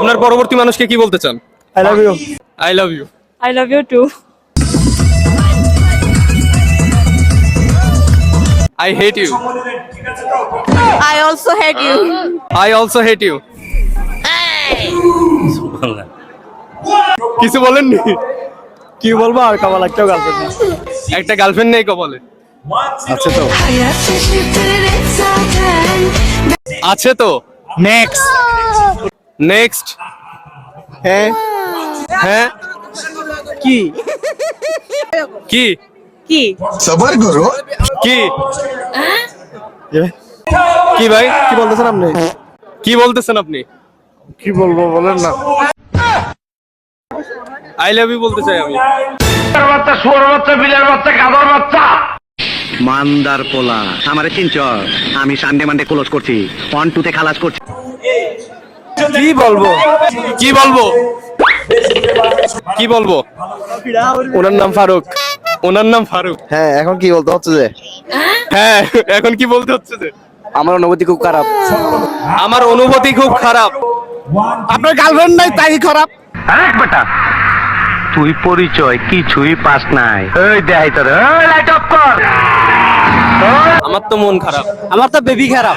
আপনার পরবর্তী মানুষকে কি বলতে চান? I love you. I love you. I love you too. I hate you. I also hate you. I also hate you. কিছু বলেননি? কি বলবো আর কপাল একটাও গার্লফ্রেন্ড না। একটা গার্লফ্রেন্ড নেই কপালে? আছে তো। আছে তো। নেক্সট। নেক্সট। হ্যাঁ। হ্যাঁ। কি? কি? কি? सबर करो। কি? কি ভাই? কি বলতেছেন আপনি? কি বলতেছেন আপনি? কি বলবো বলেন না। আই লাভ ইউ বলতে চাই আমি। মান্দার পোলা আমারে চিনছ? আমি সানডে মানডে ক্লোজ করছি, 1-2 তে খালাস করছি। কি বলবো? কি বলবো? কি বলবো? ওনার নাম ফারুক। ওনার নাম ফারুক। হ্যাঁ, এখন কি বলতে হচ্ছে যে হ্যাঁ, এখন কি বলতে হচ্ছে যে আমার অনুভূতি খুব খারাপ। আমার অনুভূতি খুব খারাপ। আপনার গার্লফ্রেন্ড নাই তাই খারাপ। আরে বেটা, তুই পরিচয় কিছুই পাস নাই। এই দেখাই তোর, এই লাইট অফ কর। আমার তো মন খারাপ। আমার তো বেবি খারাপ।